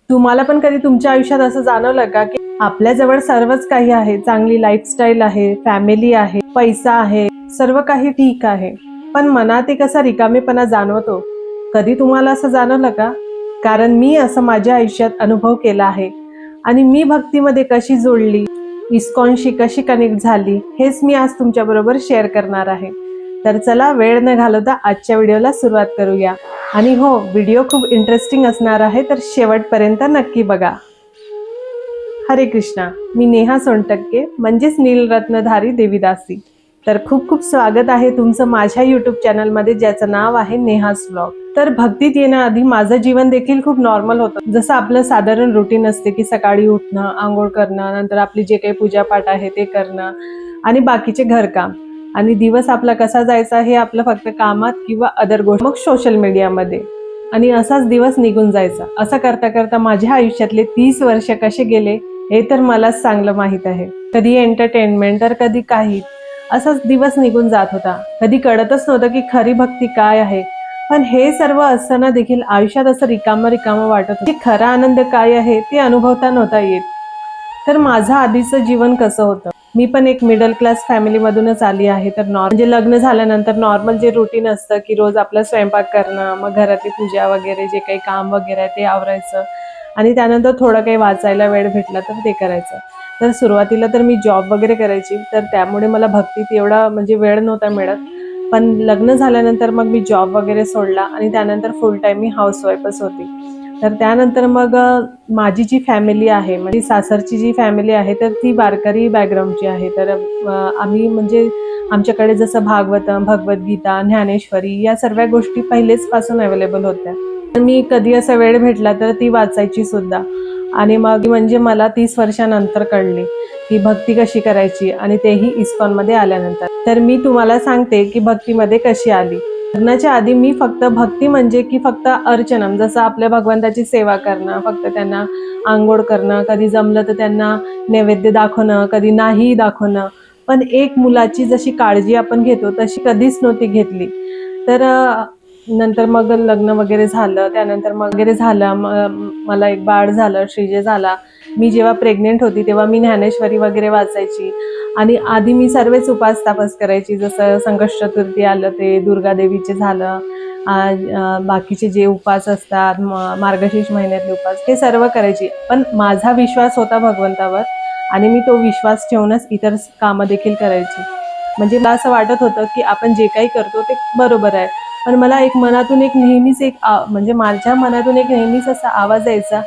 तुम्हाला पण कधी तुमच्या आयुष्यात असं जाणवलं का की आपल्याजवळ सर्वच काही आहे, चांगली लाईफस्टाईल आहे, फॅमिली आहे, पैसा आहे, सर्व काही ठीक आहे, पण मनात एक असा रिकामेपणा जाणवतो? कधी तुम्हाला असं जाणवलं का? कारण मी असं माझ्या आयुष्यात अनुभव केला आहे आणि मी भक्तीमध्ये कशी जोडली, इस्कॉनशी कशी कनेक्ट झाली, हेच मी आज तुमच्याबरोबर शेअर करणार आहे. तर चला वेळ न घालवता आजच्या व्हिडिओला सुरुवात करूया. आणि हो, व्हिडिओ खूप इंटरेस्टिंग असणार आहे, तर शेवटपर्यंत नक्की बघा. हरे कृष्णा. मी नेहा सोनटक्के, म्हणजेच नीलरत्नधारी देवीदासी. तर खूप खूप स्वागत आहे तुमचं माझ्या यूट्यूब चॅनलमध्ये, ज्याचं नाव आहे नेहाज व्लॉग. तर भक्तीत येण्याआधी माझं जीवन देखील खूप नॉर्मल होतं. जसं आपलं साधारण रुटीन असते की सकाळी उठणं, आंघोळ करणं, नंतर आपली जे काही पूजापाठ आहे ते करणं आणि बाकीचे घरकाम, आणि दिवस आपला कसा जायचा हे आपलं फक्त कामात किंवा अदर गोष्ट, मग सोशल मीडियामध्ये, आणि असाच दिवस निघून जायचा. असं करता करता माझ्या आयुष्यातले 30 वर्ष कसे गेले हे तर मलाच चांगलं माहीत आहे. कधी एंटरटेनमेंट तर कधी काही, असाच दिवस निघून जात होता. कधी कळतच नव्हतं की खरी भक्ती काय आहे. पण हे सर्व असताना देखील आयुष्यात असं रिकामं रिकामं वाटत होतं की खरा आनंद काय आहे ते अनुभवता नव्हता येत. तर माझं आधीचं जीवन कसं होतं? मी पण एक मिडल क्लास फॅमिलीमधूनच आली आहे. तर म्हणजे लग्न झाल्यानंतर नॉर्मल जे रुटीन असतं की रोज आपला स्वयंपाक करणं, मग घरातली पूजा वगैरे जे काही काम वगैरे आहे ते आवरायचं, आणि त्यानंतर थोडं काही वाचायला वेळ भेटला तर ते करायचं. तर सुरुवातीला तर मी जॉब वगैरे करायची, तर त्यामुळे मला भक्तीत एवढा म्हणजे वेळ नव्हता मिळत. पण लग्न झाल्यानंतर मग मी जॉब वगैरे सोडला आणि त्यानंतर फुल टाईम मी हाऊसवाईफच होती. तर त्यानंतर मग माझी जी फॅमिली आहे, म्हणजे सासरची जी फॅमिली आहे, तर ती वारकरी बॅकग्राऊंडची आहे. तर आम्ही म्हणजे आमच्याकडे जसं भागवतम, भगवद्गीता, ज्ञानेश्वरी या सर्व गोष्टी पहिलेच पासून अवेलेबल होत्या. तर मी कधी असा वेळ भेटला तर ती वाचायची सुद्धा. आणि मग म्हणजे मला 30 वर्षानंतर कळली की भक्ती कशी करायची, आणि तेही इस्कॉनमध्ये आल्यानंतर. तर मी तुम्हाला सांगते की भक्तीमध्ये कशी आली. लग्नाच्या आधी मी फक्त भक्ती म्हणजे की फक्त अर्चनम, जसं आपल्या भगवंताची सेवा करणं, फक्त त्यांना आंघोळ करणं, कधी जमलं तर त्यांना नैवेद्य दाखवणं, कधी नाही दाखवणं. पण एक मुलाची जशी काळजी आपण घेतो तशी कधीच नव्हती घेतली. तर नंतर मग लग्न वगैरे झालं, त्यानंतर वगैरे झालं, मला एक बाळ झालं, श्रीजे झाला. मी जेव्हा प्रेग्नेंट होती तेव्हा मी ज्ञानेश्वरी वगैरे वाचायची, आणि आधी मी सर्वच उपास तापस करायची. जसं संकष्ट चतुर्थी आलं ते दुर्गादेवीचे झालं, बाकीचे जे उपास असतात, मार्गशीर्ष महिन्यातले उपास, हे सर्व करायची. पण माझा विश्वास होता भगवंतावर, आणि मी तो विश्वास ठेवूनच इतर कामं देखील करायची. म्हणजे मला असं वाटत होतं की आपण जे काही करतो ते बरोबर आहे. पण मला एक मनातून एक नेहमीच म्हणजे माझ्या मनातून एक नेहमीच असा आवाज यायचा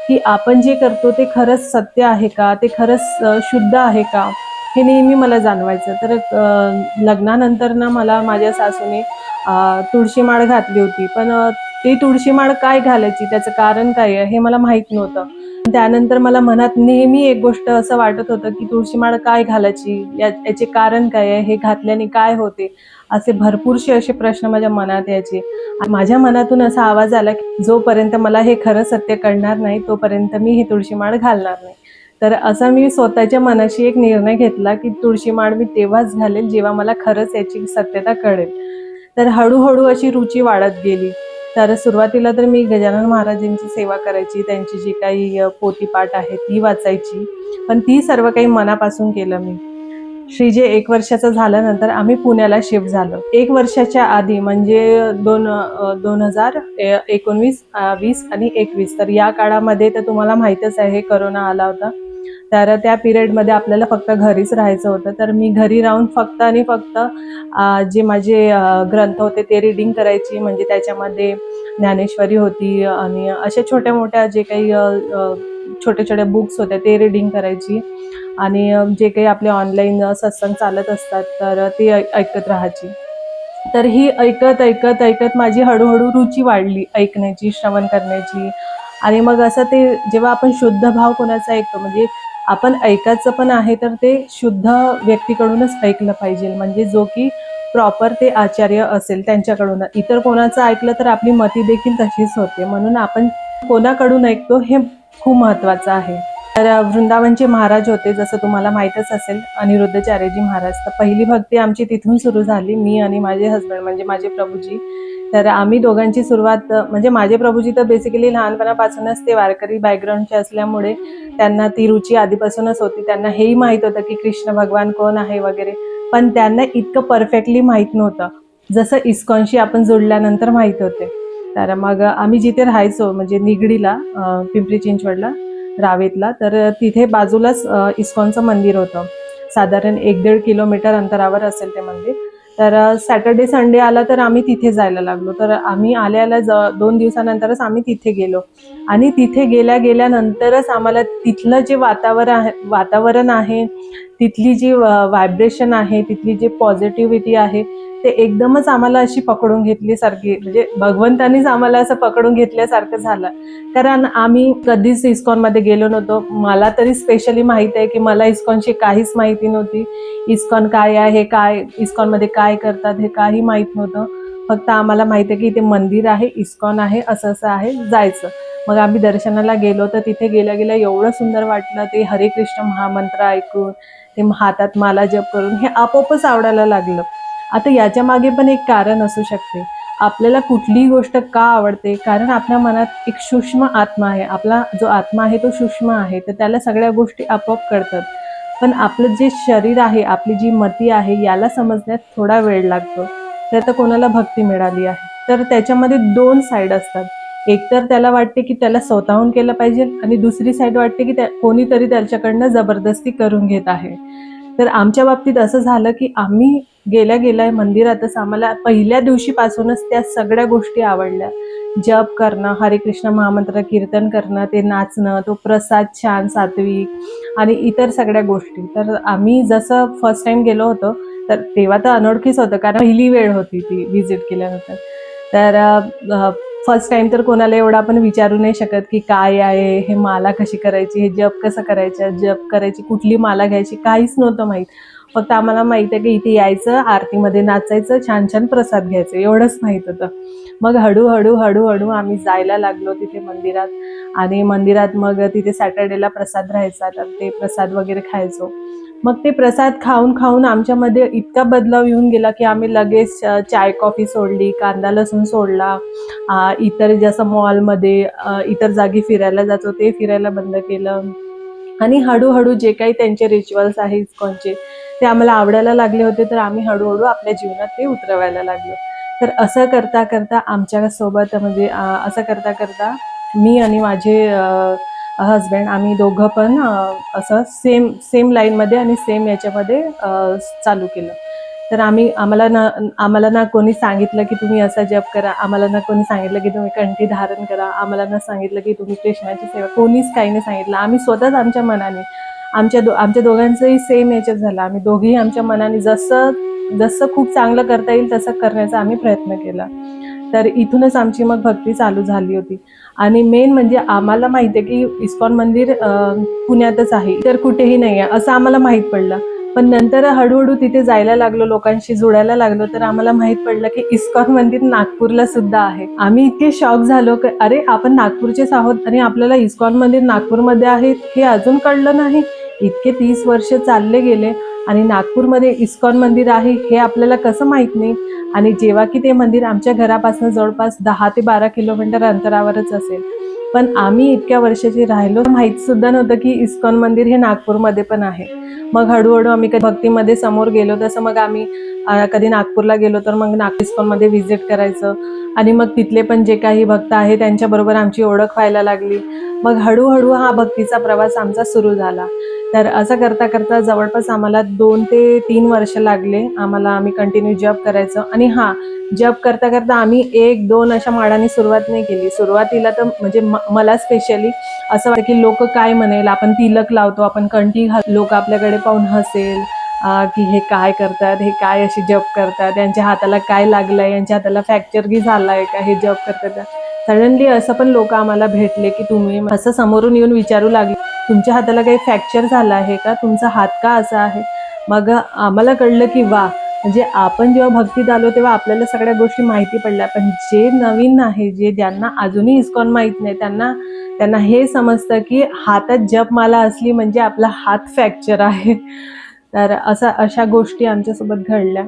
की आपण जे करतो ते खरंच सत्य आहे का, ते खरंच शुद्ध आहे का, हे नेहमी मला जाणवायचं. तर लग्नानंतर ना मला माझ्या सासूने तुळशी माळ घातली होती. पण ती तुळशी माळ काय घालायची, त्याचं कारण काय आहे हे मला माहीत नव्हतं. त्यानंतर मला मनात नेहमी एक गोष्ट असं वाटत होतं की तुळशी माळ काय घालायची, याचे कारण काय आहे, हे घातल्याने काय होते, असे भरपूरसे असे प्रश्न माझ्या मनात यायचे. माझ्या मनातून असा आवाज आला की जोपर्यंत मला हे खरं सत्य कळणार नाही तोपर्यंत मी ही तुळशी माळ घालणार नाही. तर असा मी स्वतःच्या मनाशी एक निर्णय घेतला की तुळशी माळ मी तेव्हाच घालेल जेव्हा मला खरंच याची सत्यता कळेल. तर हळूहळू अशी रुची वाढत गेली. तर सुरुवातीला तर मी गजानन महाराजांची सेवा करायची, त्यांची जी काही पोथीपाठ आहे ती वाचायची, पण ती सर्व काही मनापासून केलं मी. श्रीजे 1 वर्षाचं झाल्यानंतर आम्ही पुण्याला शिफ्ट झालो. 1 वर्षाच्या आधी म्हणजे 2019, 20 आणि 21, तर या काळामध्ये तर तुम्हाला माहीतच आहे करोना आला होता. तर त्या पिरियडमध्ये आपल्याला फक्त घरीच राहायचं होतं. तर मी घरी राहून फक्त आणि फक्त जे माझे ग्रंथ होते ते रीडिंग करायची. म्हणजे त्याच्यामध्ये ज्ञानेश्वरी होती आणि अशा छोट्या मोठ्या जे काही छोट्या छोट्या बुक्स होत्या ते रीडिंग करायची, आणि जे काही आपले ऑनलाईन सत्संग चालत असतात तर ते ऐकत राहायची. तर ही ऐकत ऐकत ऐकत माझी हळूहळू रुची वाढली ऐकण्याची, श्रवण करण्याची. आणि मग असं ते जेव्हा आपण शुद्ध भाव कोणाचा ऐकतो, म्हणजे आपण ऐकायचं पण आहे तर ते शुद्ध व्यक्तीकडूनच ऐकलं पाहिजे, म्हणजे जो की प्रॉपर ते आचार्य असेल त्यांच्याकडून. इतर कोणाचं ऐकलं तर आपली मती देखील तशीच होते. म्हणून आपण कोणाकडून ऐकतो हे खूप महत्त्वाचं आहे. तर वृंदावनचे महाराज होते, जसं तुम्हाला माहीतच असेल, अनिरुद्धचार्यजी महाराज. तर पहिली भक्ती आमची तिथून सुरू झाली, मी आणि माझे हसबंड म्हणजे माझे प्रभूजी. तर आम्ही दोघांची सुरुवात म्हणजे माझे प्रभूजी तर बेसिकली लहानपणापासूनच ते वारकरी बॅकग्राऊंडचे असल्यामुळे त्यांना ती रुची आधीपासूनच होती. त्यांना हेही माहीत होतं की कृष्ण भगवान कोण आहे वगैरे, पण त्यांना इतकं परफेक्टली माहीत नव्हतं जसं इस्कॉनशी आपण जोडल्यानंतर माहीत होते. तर मग आम्ही जिथे राहायचो म्हणजे निगडीला, पिंपरी चिंचवडला, रावेतला, तर तिथे बाजूलाच इस्कॉनचं मंदिर होतं. साधारण 1-1.5 किलोमीटर अंतरावर असेल ते मंदिर. तर सॅटर्डे संडे आला तर आम्ही तिथे जायला लागलो. तर आम्ही आल्या 2 दिवसानंतरच आम्ही तिथे गेलो आणि तिथे गेल्यानंतरच आम्हाला तिथलं जे वातावरण आहे, तिथली जी व्हायब्रेशन आहे, तिथली जी पॉझिटिव्हिटी आहे, ते एकदमच आम्हाला अशी पकडून घेतल्यासारखी, म्हणजे भगवंतानीच आम्हाला असं पकडून घेतल्यासारखं झालं. कारण आम्ही कधीच इस्कॉनमध्ये गेलो नव्हतो. मला तरी स्पेशली माहिती आहे की मला इस्कॉनची काहीच माहिती नव्हती. इस्कॉन काय आहे, काय इस्कॉनमध्ये काय करतात हे काही माहीत नव्हतं. फक्त आम्हाला माहिती आहे की इथे मंदिर आहे, इस्कॉन आहे, असं आहे, जायचं. मग आम्ही दर्शनाला गेलो तर तिथे गेल्या एवढं सुंदर वाटलं. ते हरे कृष्ण महामंत्र ऐकून, ते हातात माला जप करून हे आपोआपच आवडायला लागलं. आता याच्या मागे पण एक कारण असू शकते. आपल्याला कुठलीही गोष्ट का आवडते, कारण आपल्या मनात एक सूक्ष्म आत्मा आहे. आपला जो आत्मा आहे तो सूक्ष्म आहे, तर त्याला सगळ्या गोष्टी आपोआप कळतात. पण आपलं जे शरीर आहे, आपली जी मती आहे, याला समजण्यात थोडा वेळ लागतो. तर कोणाला भक्ती मिळाली आहे तर त्याच्यामध्ये 2 साईड असतात. एक तर त्याला वाटते की त्याला स्वतःहून केलं पाहिजे आणि दुसरी साईड वाटते की कोणीतरी त्याच्याकडनं जबरदस्ती करून घेत आहे. तर आमच्या बाबतीत असं झालं की आम्ही गेल्या मंदिरातच आम्हाला पहिल्या दिवशीपासूनच त्या सगळ्या गोष्टी आवडल्या. जप करणं, हरे कृष्ण महामंत्र कीर्तन करणं, ते नाचणं, तो प्रसाद छान सात्विक आणि इतर सगळ्या गोष्टी. तर आम्ही जसं फर्स्ट टाइम गेलो होतो तर तेव्हा तर अनोळखीच होतं, कारण पहिली वेळ होती ती व्हिजिट केल्यानंतर. तर फर्स्ट टाइम तर कोणाला एवढं आपण विचारू नाही शकत की काय आहे, हे माला कशी करायची, हे जप कसं करायचं, जप करायची, कुठली माला घ्यायची, काहीच नव्हतं माहीत. फक्त आम्हाला माहीत आहे की इथे यायचं, आरतीमध्ये नाचायचं, छान छान प्रसाद घ्यायचं, एवढंच माहीत होतं. मग हळूहळू आम्ही जायला लागलो तिथे मंदिरात आणि मंदिरात मग तिथे सॅटर्डेला प्रसाद राहायचा, तर ते प्रसाद वगैरे खायचो. मग ते प्रसाद खाऊन आमच्यामध्ये इतका बदलाव येऊन गेला की आम्ही लगेच चाय कॉफी सोडली, कांदा लसूण सोडला, इतर जसं मॉलमध्ये इतर जागी फिरायला जातो ते फिरायला बंद केलं आणि हळूहळू जे काही त्यांचे रिच्युअल्स आहे इस्कॉनचे ते आम्हाला आवडायला लागले होते. तर आम्ही हळूहळू आपल्या जीवनात ते उतरवायला लागलो. तर असं करता करता आमच्यासोबत म्हणजे असं करता करता मी आणि माझे हजबंड आम्ही दोघं पण असं सेम लाईनमध्ये आणि सेम याच्यामध्ये चालू केलं. तर आम्हाला ना कोणी सांगितलं की तुम्ही असा जप करा, आम्हाला ना कोणी सांगितलं की तुम्ही कंठी धारण करा, आम्हाला ना सांगितलं की तुम्ही कृष्णाची सेवा, कोणीच काही नाही सांगितलं. आम्ही स्वतःच आमच्या मनाने, आमच्या दोघांचंही सेम याच्यात झालं. आम्ही दोघेही आमच्या मनाने जसं खूप चांगलं करता येईल तसं करण्याचा आम्ही प्रयत्न केला. तर इथूनच आमची मग भक्ती चालू झाली होती. आणि मेन म्हणजे आम्हाला माहिती आहे की इस्कॉन मंदिर पुण्यातच आहे, तर कुठेही नाही आहे असं आम्हाला माहीत पडलं. पण नंतर हळूहळू तिथे जायला लागलो, लोकांशी जोडायला लागलो, तर आम्हाला माहीत पडलं की इस्कॉन मंदिर नागपूरला सुद्धा आहे. आम्ही इतके शॉक झालो की अरे, आपण नागपूरचेच आहोत आणि आपल्याला इस्कॉन मंदिर नागपूरमध्ये आहे हे अजून कळलं नाही. इतके 30 वर्ष चालले गेले आणि नागपूरमध्ये इस्कॉन मंदिर आहे हे आपल्याला कसं माहीत नाही. आणि जेव्हा की ते मंदिर आमच्या घरापासून जवळपास 10 ते 12 किलोमीटर अंतरावरच असेल, पण आम्ही इतक्या वर्षाची राहिलो, माहीत सुद्धा नव्हतं की इस्कॉन मंदिर हे नागपूरमध्ये पण आहे. मग हळूहळू आम्ही कधी भक्तीमध्ये समोर गेलो तसं मग आम्ही कधी नागपूरला गेलो तर मग इस्कॉनमध्ये व्हिजिट करायचं आणि मग तिथले पण जे काही भक्त आहे त्यांच्याबरोबर आमची ओळख व्हायला लागली. मग हळूहळू हा भक्तीचा प्रवास आमचा सुरू झाला. तर असं करता करता जवळपास आम्हाला 2 ते 3 वर्ष लागले. आम्ही कंटिन्यू जप करायचं आणि जप करता करता आम्ही 1-2 अशा माळांनी सुरुवात नाही केली. सुरुवातीला तर म्हणजे मला स्पेशली असं वाटतं की लोक काय म्हणेल, आपण तिलक लावतो, आपण कंठी लोक आपल्याकडे पाहून हसेल की हे काय करतात, हे काय असे जप करतात, यांच्या हाताला काय लागलंय, यांच्या हाताला फ्रॅक्चर की झालाय का, हे जप करतात. सडनली असं पण लोक आम्हाला भेटले की तुम्ही असं समोरून येऊन विचारू लागले, तुमच्या हाताला काही फ्रॅक्चर झाला आहे का, तुमचा हात का असा आहे. मग आम्हाला कळलं की वा, म्हणजे आपण जेव्हा भक्तीत आलो तेव्हा आपल्याला सगळ्या गोष्टी माहिती पडल्या. पण जे नवीन आहे, ज्यांना अजूनही इस्कॉन माहीत नाही, त्यांना हे समजतं की हातात जपमाला असली म्हणजे आपला हात फ्रॅक्चर आहे. तर अशा गोष्टी आमच्यासोबत घडल्या.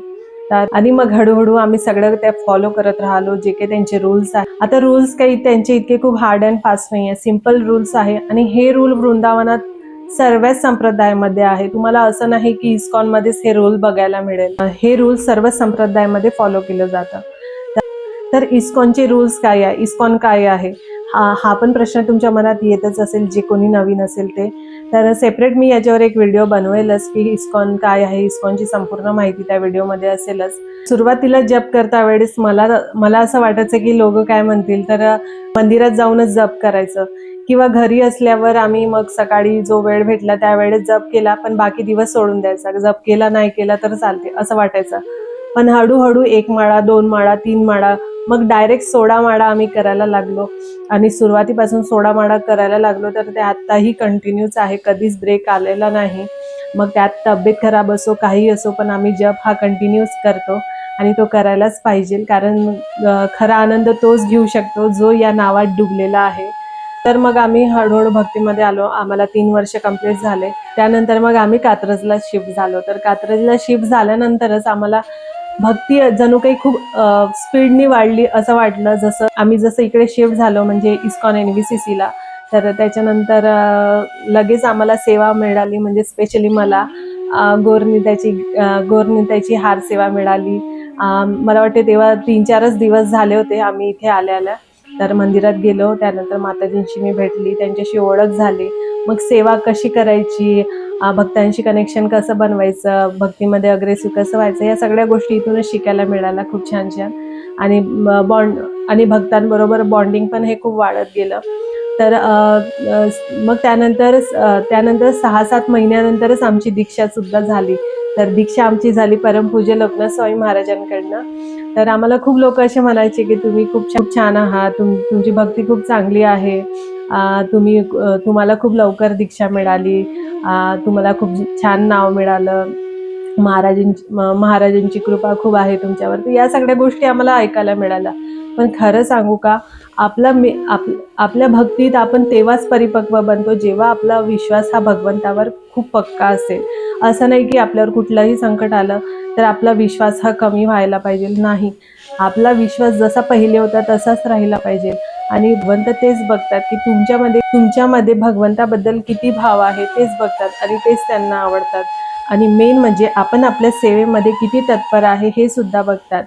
तर आणि मग हळूहळू आम्ही सगळं ते फॉलो करत राहिलो, जे काही त्यांचे रूल्स आहे. आता रूल्स काही त्यांचे इतके खूप हार्ड अँड फास्ट नाही आहे, सिम्पल रूल्स आहे. आणि हे रूल वृंदावनात सर्वच संप्रदायामध्ये आहे. तुम्हाला असं नाही की इस्कॉनमध्येच हे रूल बघायला मिळेल. हे रूल सर्व संप्रदायामध्ये फॉलो केलं जातं. तर इस्कॉनचे रूल्स काय आहे, इस्कॉन काय आहे, हा पण प्रश्न तुमच्या मनात येतच असेल, जे कोणी नवीन असेल ते. तर सेपरेट मी याच्यावर एक व्हिडिओ बनवेलच की इस्कॉन काय आहे, इस्कॉनची संपूर्ण माहिती त्या व्हिडिओमध्ये असेलच. सुरुवातीला जप करता वेळेस मला असं वाटायचं की लोक काय म्हणतील, तर मंदिरात जाऊनच जप करायचं किंवा घरी असल्यावर आम्ही मग सकाळी जो वेळ भेटला त्यावेळेस जप केला, पण बाकी दिवस सोडून द्यायचा, जप केला नाही केला तर चालते असं वाटायचं. पण हळूहळू 1 माळा, 2 माळा, 3 माळा, मग डायरेक्ट 16 माळा आम्ही करायला लागलो. आणि सुरुवातीपासून 16 माळा करायला लागलो, तर ते आत्ताही कंटिन्यूच आहे, कधीच ब्रेक आलेला नाही. मग त्यात तब्येत खराब असो काही असो, पण आम्ही जप हा कंटिन्यूच करतो आणि तो करायलाच पाहिजे. कारण खरा आनंद तोच घेऊ शकतो जो या नावात डुबलेला आहे. तर मग आम्ही हळूहळू भक्तीमध्ये आलो. आम्हाला 3 वर्ष कंप्लीट झाले. त्यानंतर मग आम्ही कात्रजला शिफ्ट झालो. तर कात्रजला शिफ्ट झाल्यानंतरच आम्हाला भक्ती जणू काही खूप स्पीडनी वाढली असं वाटलं. जसं इकडे शिफ्ट झालो म्हणजे इस्कॉन NVCCला, तर त्याच्यानंतर लगेच आम्हाला सेवा मिळाली. म्हणजे स्पेशली मला गोरनिताईची हार सेवा मिळाली. मला वाटते तेव्हा 3-4च दिवस झाले होते आम्ही इथे आल्या. तर मंदिरात गेलो, त्यानंतर माताजींशी मी भेटली, त्यांच्याशी ओळख झाली. मग सेवा कशी करायची, भक्तांशी कनेक्शन कसं बनवायचं, भक्तीमध्ये अग्रेसिव्ह कसं व्हायचं, या सगळ्या गोष्टी इथूनच शिकायला मिळाल्या खूप छान छान. आणि भक्तांबरोबर बॉन्डिंग पण हे खूप वाढत गेलं. तर मग त्यानंतर 6-7 महिन्यानंतरच आमची दीक्षा सुद्धा झाली. तर दीक्षा आमची झाली परमपूज्य लोकनाथ स्वामी महाराजांकडनं. तर आम्हाला खूप लोक असे म्हणायचे की तुम्ही खूप छान आहात, तुमची भक्ती खूप चांगली आहे, तुम्हाला खूप लवकर दीक्षा मिळाली, तुम्हाला खूप छान नाव मिळालं, महाराजांची कृपा खूप आहे तुमच्यावर. तर या सगळ्या गोष्टी आम्हाला ऐकायला मिळाल्या. पण खरं सांगू का, आपल्या भक्तीत आपण तेव्हाच परिपक्व बनतो जेव्हा आपला विश्वास हा भगवंतावर खूप पक्का असेल. असं नाही की आपल्यावर कुठलंही संकट आलं तर आपला विश्वास हा कमी व्हायला पाहिजे, नाही. आपला विश्वास जसा पहिले होता तसाच राहिला पाहिजे. आणि भगवंत तेच बघतात की तुमच्यामध्ये भगवंताबद्दल किती भाव आहे, तेच बघतात आणि तेच त्यांना आवडतात. आणि मेन म्हणजे आपण आपल्या सेवेमध्ये किती तत्पर आहे हे सुद्धा बघतात.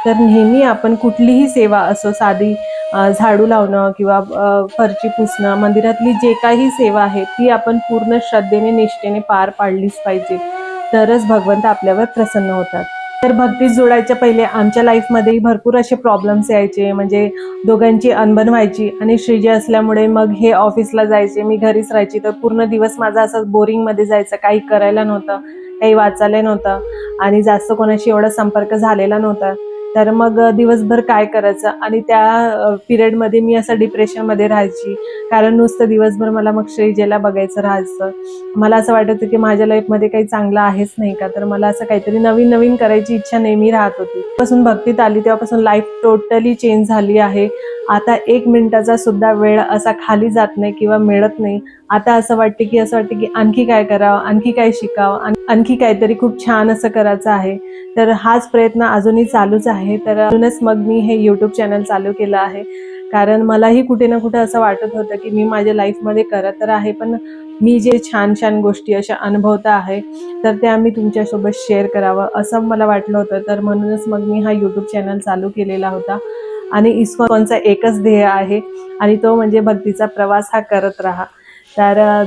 तर नेहमी आपण कुठलीही सेवा असो, साधी झाडू लावणं किंवा फरची पुसणं, मंदिरातली जे काही सेवा आहे ती आपण पूर्ण श्रद्धेने निष्ठेने पार पाडलीच पाहिजे, तरच भगवंत आपल्यावर प्रसन्न होतात. तर भक्तीत जोडायच्या पहिले आमच्या लाईफमध्येही भरपूर असे प्रॉब्लेम्स यायचे. म्हणजे दोघांची अनबन व्हायची आणि श्रीजी असल्यामुळे मग हे ऑफिसला जायचे, मी घरीच राहायची. तर पूर्ण दिवस माझा असं बोरिंगमध्ये जायचं, काही करायला नव्हतं, काही वाचायला नव्हतं आणि जास्त कोणाशी एवढा संपर्क झालेला नव्हता. तर मग दिवसभर काय करायचं, आणि त्या पिरियडमध्ये मी असं डिप्रेशनमध्ये राहायची. कारण नुसतं दिवसभर मला मग श्रीजीला बघायचं राहायचं. मला असं वाटायचं की माझ्या लाईफमध्ये काही चांगलं आहेच नाही का, तर मला असं काहीतरी नवीन नवीन करायची इच्छा नेहमी राहत होती. पासून भक्तीत आली तेव्हापासून लाईफ टोटली चेंज झाली आहे. आता 1 मिनिटाचा सुद्धा वेळ असा खाली जात नाही किंवा मिळत नाही. आता असं वाटते की आणखी काय करावं, आणखी काय शिकावं, आणखी काहीतरी खूप छान असं करायचं आहे. तर हाच प्रयत्न अजूनही चालूच आहे. तर अजूनच मग मी हे यूट्यूब चॅनल चालू केलं आहे. कारण मलाही कुठे ना कुठे असं वाटत होतं की मी माझ्या लाईफमध्ये करत तर आहे, पण मी जे छान छान गोष्टी अशा अनुभवता आहे तर त्या मी तुमच्यासोबत शेअर करावं असं मला वाटलं होतं. तर म्हणूनच मग मी हा यूट्यूब चॅनल चालू केलेला होता. आणि इस्कॉनचा एकच ध्येय आहे, आणि तो म्हणजे भक्तीचा प्रवास हा करत राहा. तर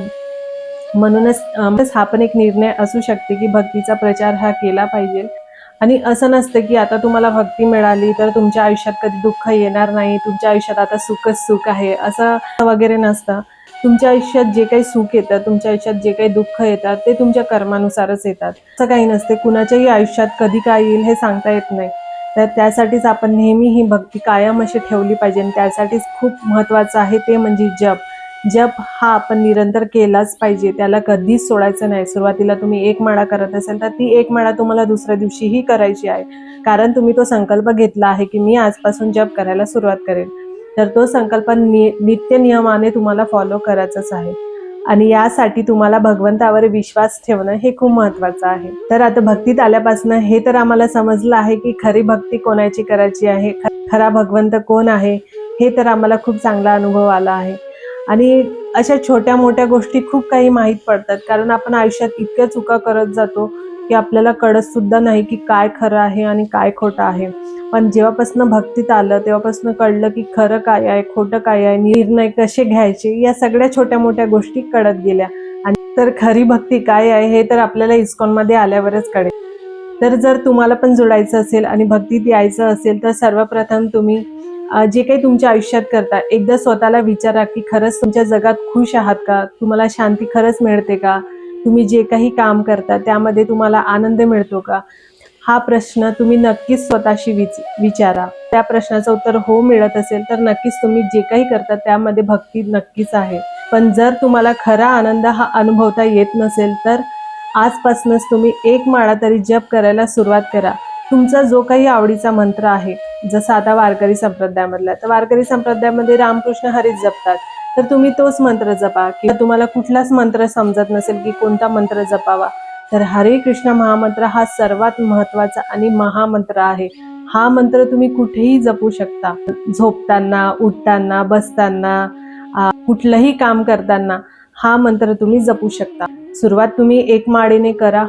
म्हणूनच हा पण एक निर्णय असू शकते की भक्तीचा प्रचार हा केला पाहिजे. आणि असं नसतं की आता तुम्हाला भक्ती मिळाली तर तुमच्या आयुष्यात कधी दुःख येणार नाही, तुमच्या आयुष्यात आता सुखच सुख आहे, असं वगैरे नसतं. तुमच्या आयुष्यात जे काही सुख येतं, तुमच्या आयुष्यात जे काही दुःख येतात ते तुमच्या कर्मानुसारच येतात. असं काही नसते, कुणाच्याही आयुष्यात कधी काय येईल हे सांगता येत नाही. तर त्यासाठीच आपण नेहमी ही भक्ती कायम अशी ठेवली पाहिजे. आणि त्यासाठीच खूप महत्त्वाचं आहे ते म्हणजे जप. जप हा आपण निरंतर केलाच पाहिजे, त्याला कधीच सोडायचं नाही. सुरुवातीला तुम्ही 1 माळा करत असाल तर ती 1 माळा तुम्हाला दुसऱ्या दिवशीही करायची आहे. कारण तुम्ही तो संकल्प घेतला आहे की मी आजपासून जप करायला सुरुवात करेन. तर तो संकल्प नित्य नियमाने तुम्हाला फॉलो करायचाच आहे. आणि यासाठी तुम्हाला भगवंतावर विश्वास ठेवणं हे खूप महत्त्वाचं आहे. तर आता भक्तीत आल्यापासून हे तर आम्हाला समजलं आहे की खरी भक्ती कोणाची करायची आहे, खरा भगवंत कोण आहे, हे तर आम्हाला खूप चांगला अनुभव आला आहे. आणि अशा छोट्या मोठ्या गोष्टी खूप काही माहीत पडतात, कारण आपण आयुष्यात इतक्या चुका करत जातो की आपल्याला कळत सुद्धा नाही की काय खरं आहे आणि काय खोटं आहे. पण जेव्हापासून भक्तीत आलं तेव्हापासून कळलं की खरं काय आहे, खोटं काय आहे, निर्णय कसे घ्यायचे, या सगळ्या छोट्या मोठ्या गोष्टी कळत गेल्या. आणि तर खरी भक्ती काय आहे हे तर आपल्याला इस्कॉनमध्ये आल्यावरच कळेल. तर जर तुम्हाला पण जोडायचं असेल आणि भक्तीत यायचं असेल तर सर्वप्रथम तुम्ही जे काही तुमच्या आयुष्यात करता एकदा स्वतःला विचारा की खरंच तुमच्या जगात खुश आहात का, तुम्हाला शांती खरंच मिळते का, तुम्ही जे काही काम करता त्यामध्ये तुम्हाला आनंद मिळतो का. हा प्रश्न तुम्ही नक्कीच स्वतःशी विचारा. त्या प्रश्नाचं उत्तर हो मिळत असेल तर नक्कीच तुम्ही जे काही करता त्यामध्ये भक्ती नक्कीच आहे. पण जर तुम्हाला खरा आनंद हा अनुभवता येत नसेल तर आजपासूनच तुम्ही एक माळा तरी जप करायला सुरुवात करा. तुमचा जो काही आवडीचा मंत्र आहे, जसं आता वारकरी संप्रदायामधला, तर वारकरी संप्रदायामध्ये रामकृष्ण हरीच जपतात, तर तुम्ही तोच मंत्र जपा. किंवा तुम्हाला कुठलाच मंत्र समजत नसेल की कोणता मंत्र जपावा, तर हरे कृष्ण महामंत्र हा सर्वात महत्त्वाचा आणि महामंत्र आहे. हा मंत्र तुम्ही कुठेही जपू शकता, झोपताना, उठताना, बसताना, कुठलंही काम करताना हा मंत्र तुम्ही जपू शकता. सुरुवात तुम्ही एक माळेने करा,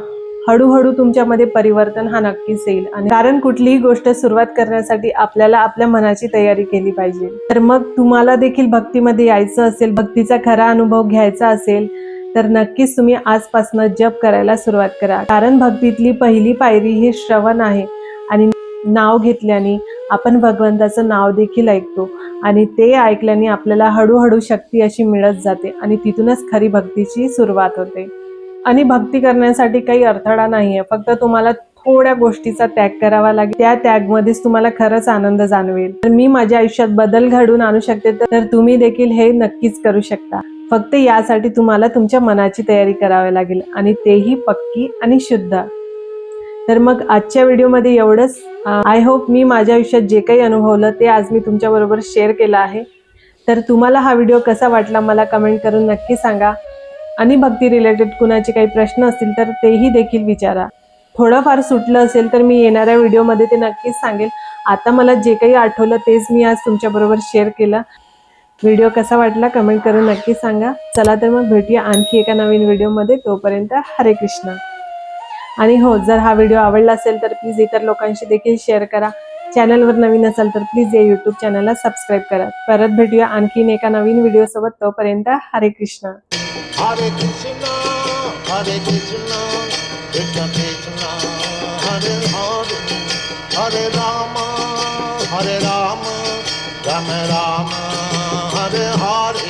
हळूहळू तुमच्यामध्ये परिवर्तन हा नक्कीच येईल. आणि कारण कुठलीही गोष्ट सुरुवात करण्यासाठी आपल्याला आपल्या मनाची तयारी केली पाहिजे. तर मग तुम्हाला देखील भक्तीमध्ये यायचं असेल, भक्तीचा खरा अनुभव घ्यायचा असेल तर नक्कीच तुम्ही आजपासून जप करायला सुरुवात करा. कारण भक्तीतली पहिली पायरी ही श्रवण आहे आणि नाव घेतल्याने आपण भगवंताचं नाव देखील ऐकतो आणि ते ऐकल्याने आपल्याला हळूहळू शक्ती अशी मिळत जाते आणि तिथूनच खरी भक्तीची सुरुवात होते. आणि भक्ती करण्यासाठी काही अडथळा नाहीये, फक्त तुम्हाला थोड्या गोष्टीचा त्याग करावा लागेल. त्या त्यागमध्येच तुम्हाला खरंच आनंद जाणवेल. तर मी माझ्या आयुष्यात बदल घडवून आणू शकते, तर तुम्ही देखील हे नक्कीच करू शकता. फक्त यासाठी तुम्हाला तुमच्या मनाची तयारी करावी लागेल आणि तेही पक्की आणि शुद्ध. तर मग आजच्या व्हिडिओमध्ये एवढंच. आय होप मी माझ्या आयुष्यात जे काही अनुभवलं ते आज मी तुमच्याबरोबर शेअर केलं आहे. तर तुम्हाला हा व्हिडिओ कसा वाटला मला कमेंट करून नक्की सांगा. आणि भक्ती रिलेटेड कुणाचे काही प्रश्न असतील तर तेही देखील विचारा. थोडंफार सुटलं असेल तर मी येणाऱ्या व्हिडिओमध्ये ते नक्कीच सांगेल. आता मला जे काही आठवलं तेच मी आज तुमच्याबरोबर शेअर केलं. व्हिडिओ कसा वाटला कमेंट करून नक्की सांगा. चला तर मग भेटूया आणखी एका नवीन व्हिडिओमध्ये. तोपर्यंत हरे कृष्ण. आणि हो, जर हा व्हिडिओ आवडला असेल तर प्लीज इतर लोकांशी देखील शेअर करा. चॅनलवर नवीन असाल तर प्लीज या यूट्यूब चॅनलला सबस्क्राईब करा. परत भेटूया आणखीन एका नवीन व्हिडिओसोबत. तोपर्यंत हरे Krishna. Hare Krishna, Hare Krishna, Krishna Krishna, Hare Hare, Hare Rama, Hare Rama, Rama Rama, Hare Hare.